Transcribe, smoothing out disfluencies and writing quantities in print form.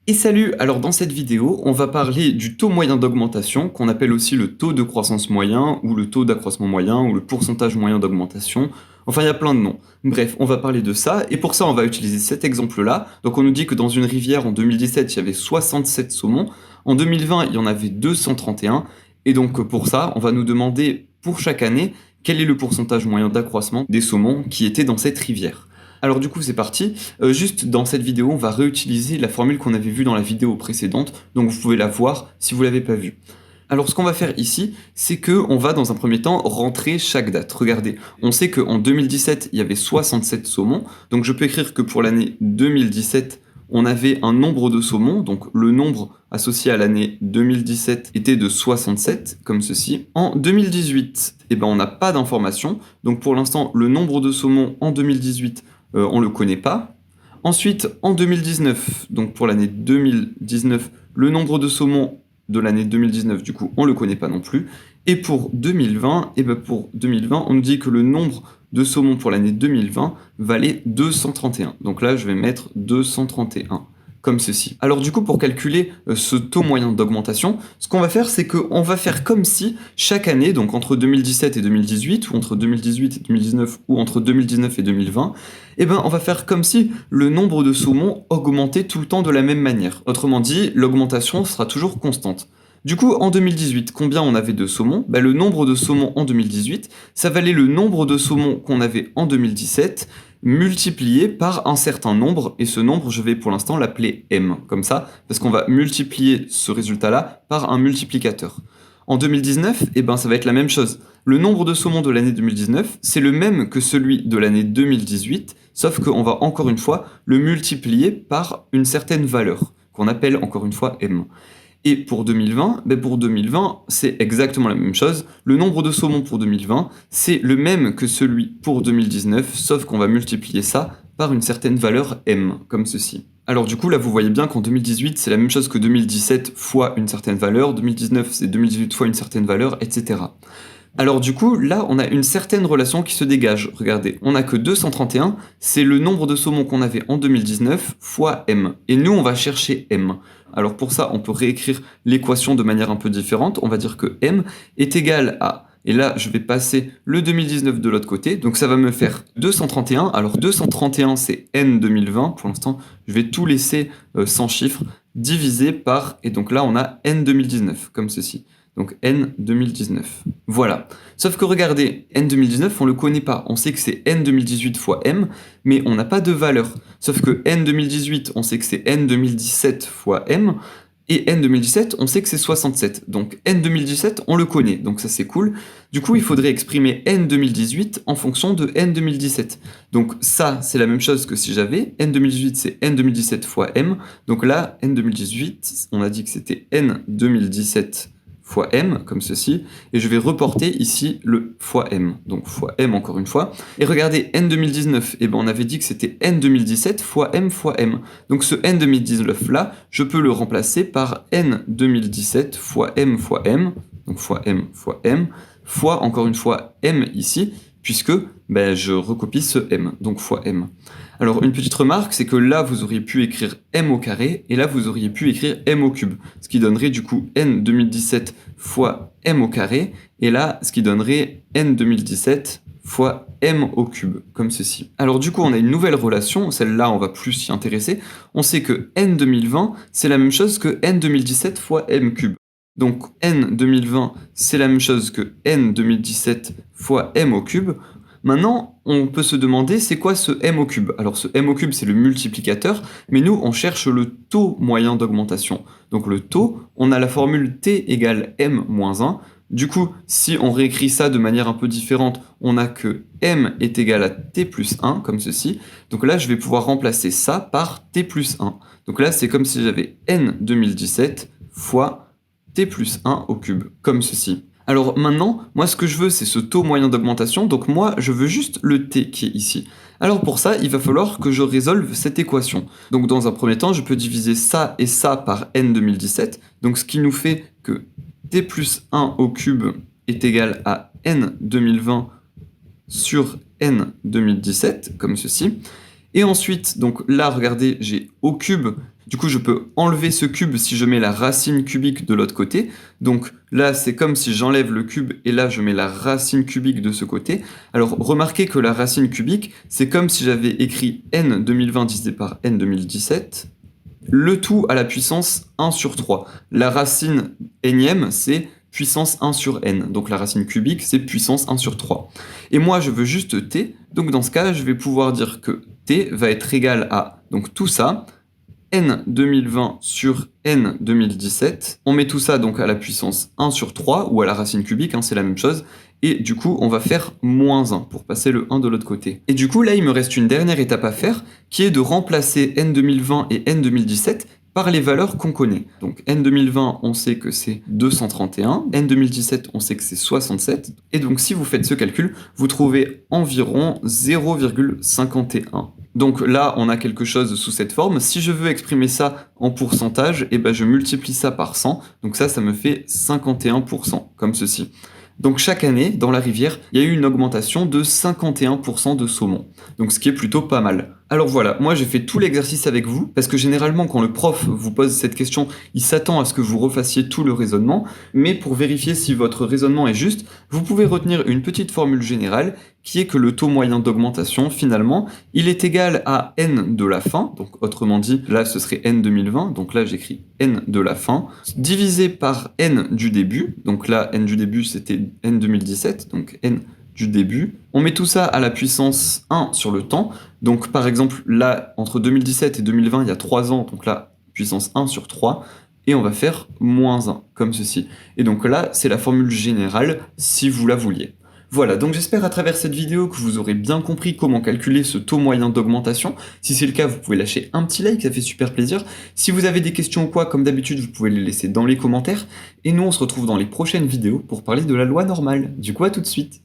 Et salut! Alors dans cette vidéo, on va parler du taux moyen d'augmentation, qu'on appelle aussi le taux de croissance moyen, ou le taux d'accroissement moyen, ou le pourcentage moyen d'augmentation. Enfin, il y a plein de noms. Bref, on va parler de ça, et pour ça, on va utiliser cet exemple-là. Donc on nous dit que dans une rivière, en 2017, il y avait 67 saumons. En 2020, il y en avait 231. Et donc pour ça, on va nous demander, pour chaque année, quel est le pourcentage moyen d'accroissement des saumons qui étaient dans cette rivière. Alors du coup c'est parti, juste dans cette vidéo on va réutiliser la formule qu'on avait vue dans la vidéo précédente, donc vous pouvez la voir si vous l'avez pas vue. Alors ce qu'on va faire ici, c'est que on va dans un premier temps rentrer chaque date. Regardez, on sait qu'en 2017 il y avait 67 saumons, donc je peux écrire que pour l'année 2017 on avait un nombre de saumons, donc le nombre associé à l'année 2017 était de 67, comme ceci. En 2018, eh ben, on n'a pas d'information, donc pour l'instant le nombre de saumons en 2018 on ne le connaît pas. Ensuite, en 2019, donc pour l'année 2019, le nombre de saumons de l'année 2019, du coup, on ne le connaît pas non plus. Et pour 2020, on nous dit que le nombre de saumons pour l'année 2020 valait 231. Donc là, je vais mettre 231 comme ceci. Alors du coup, pour calculer ce taux moyen d'augmentation, ce qu'on va faire, c'est qu'on va faire comme si chaque année, donc entre 2017 et 2018, ou entre 2018 et 2019, ou entre 2019 et 2020, eh ben, on va faire comme si le nombre de saumons augmentait tout le temps de la même manière. Autrement dit, l'augmentation sera toujours constante. Du coup, en 2018, combien on avait de saumons? Le nombre de saumons en 2018, ça valait le nombre de saumons qu'on avait en 2017, multiplié par un certain nombre, et ce nombre, je vais pour l'instant l'appeler M, comme ça, parce qu'on va multiplier ce résultat-là par un multiplicateur. En 2019, eh ben, ça va être la même chose. Le nombre de saumons de l'année 2019, c'est le même que celui de l'année 2018, sauf qu'on va encore une fois le multiplier par une certaine valeur, qu'on appelle encore une fois M. Et pour 2020, c'est exactement la même chose. Le nombre de saumons pour 2020, c'est le même que celui pour 2019, sauf qu'on va multiplier ça par une certaine valeur M, comme ceci. Alors du coup, là, vous voyez bien qu'en 2018, c'est la même chose que 2017 fois une certaine valeur, 2019, c'est 2018 fois une certaine valeur, etc. Alors du coup, là, on a une certaine relation qui se dégage. Regardez, on n'a que 231, c'est le nombre de saumons qu'on avait en 2019 fois M. Et nous, on va chercher M. Alors pour ça, on peut réécrire l'équation de manière un peu différente. On va dire que M est égal à... Et là, je vais passer le 2019 de l'autre côté. Donc ça va me faire 231. Alors 231, c'est N 2020. Pour l'instant, je vais tout laisser sans chiffre, divisé par... Et donc là, on a N 2019, comme ceci. Donc N 2019. Voilà. Sauf que regardez, N 2019, on le connaît pas. On sait que c'est N 2018 fois M, mais on n'a pas de valeur. Sauf que N 2018, on sait que c'est N 2017 fois M, et N 2017, on sait que c'est 67. Donc N 2017, on le connaît, donc ça c'est cool. Du coup, il faudrait exprimer N 2018 en fonction de N 2017. Donc ça, c'est la même chose que si j'avais N 2018, c'est N 2017 fois M. Donc là, N 2018, on a dit que c'était N 2017 fois M, comme ceci, et je vais reporter ici le fois M, donc fois M encore une fois. Et regardez, N 2019, eh ben on avait dit que c'était N 2017 fois M fois M. Donc ce N 2019 là, je peux le remplacer par N 2017 fois M, donc fois M, fois encore une fois M ici, puisque je recopie ce M, donc fois M. Alors une petite remarque, c'est que là vous auriez pu écrire M au carré, et là vous auriez pu écrire M au cube, ce qui donnerait du coup N 2017 fois M au carré, et là ce qui donnerait N 2017 fois M au cube, comme ceci. Alors du coup on a une nouvelle relation, celle-là on va plus s'y intéresser, on sait que N 2020 c'est la même chose que N 2017 fois M cube. Donc N 2020 c'est la même chose que N 2017 fois M au cube. Maintenant, on peut se demander c'est quoi ce M au cube? Alors ce M au cube c'est le multiplicateur, mais nous on cherche le taux moyen d'augmentation. Donc le taux, on a la formule T égale M moins 1. Du coup, si on réécrit ça de manière un peu différente, on a que M est égal à T plus 1, comme ceci. Donc là, je vais pouvoir remplacer ça par T plus 1. Donc là, c'est comme si j'avais N 2017 fois T plus 1 au cube, comme ceci. Alors maintenant, moi ce que je veux c'est ce taux moyen d'augmentation, donc moi je veux juste le t qui est ici. Alors pour ça, il va falloir que je résolve cette équation. Donc dans un premier temps, je peux diviser ça et ça par n 2017, donc ce qui nous fait que t plus 1 au cube est égal à n 2020 sur n 2017, comme ceci. Et ensuite, donc là regardez, j'ai au cube, Du coup, je peux enlever ce cube si je mets la racine cubique de l'autre côté. Donc là, c'est comme si j'enlève le cube et là, je mets la racine cubique de ce côté. Alors, remarquez que la racine cubique, c'est comme si j'avais écrit n 2020 divisé par n 2017, le tout à la puissance 1 sur 3. La racine énième, c'est puissance 1 sur n. Donc la racine cubique, c'est puissance 1 sur 3. Et moi, je veux juste t. Donc dans ce cas, je vais pouvoir dire que t va être égal à, donc tout ça, n 2020 sur n 2017. On met tout ça donc à la puissance 1 sur 3, ou à la racine cubique, hein, c'est la même chose. Et du coup, on va faire moins 1 pour passer le 1 de l'autre côté. Et du coup, là, il me reste une dernière étape à faire, qui est de remplacer n 2020 et n 2017 par les valeurs qu'on connaît. Donc n 2020, on sait que c'est 231, n 2017, on sait que c'est 67, et donc si vous faites ce calcul, vous trouvez environ 0,51. Donc là, on a quelque chose sous cette forme. Si je veux exprimer ça en pourcentage, eh ben je multiplie ça par 100, donc ça me fait 51%, comme ceci. Donc chaque année, dans la rivière, il y a eu une augmentation de 51% de saumon. Donc ce qui est plutôt pas mal. Alors voilà, moi j'ai fait tout l'exercice avec vous, parce que généralement quand le prof vous pose cette question, il s'attend à ce que vous refassiez tout le raisonnement, mais pour vérifier si votre raisonnement est juste, vous pouvez retenir une petite formule générale, qui est que le taux moyen d'augmentation, finalement, il est égal à n de la fin, donc autrement dit, là ce serait n 2020, donc là j'écris n de la fin, divisé par n du début, donc là n du début c'était n 2017, donc n du début. On met tout ça à la puissance 1 sur le temps. Donc par exemple, là, entre 2017 et 2020, il y a 3 ans, donc là, puissance 1 sur 3, et on va faire moins 1, comme ceci. Et donc là, c'est la formule générale, si vous la vouliez. Voilà, donc j'espère à travers cette vidéo que vous aurez bien compris comment calculer ce taux moyen d'augmentation. Si c'est le cas, vous pouvez lâcher un petit like, ça fait super plaisir. Si vous avez des questions ou quoi, comme d'habitude, vous pouvez les laisser dans les commentaires. Et nous, on se retrouve dans les prochaines vidéos pour parler de la loi normale. Du coup, à tout de suite.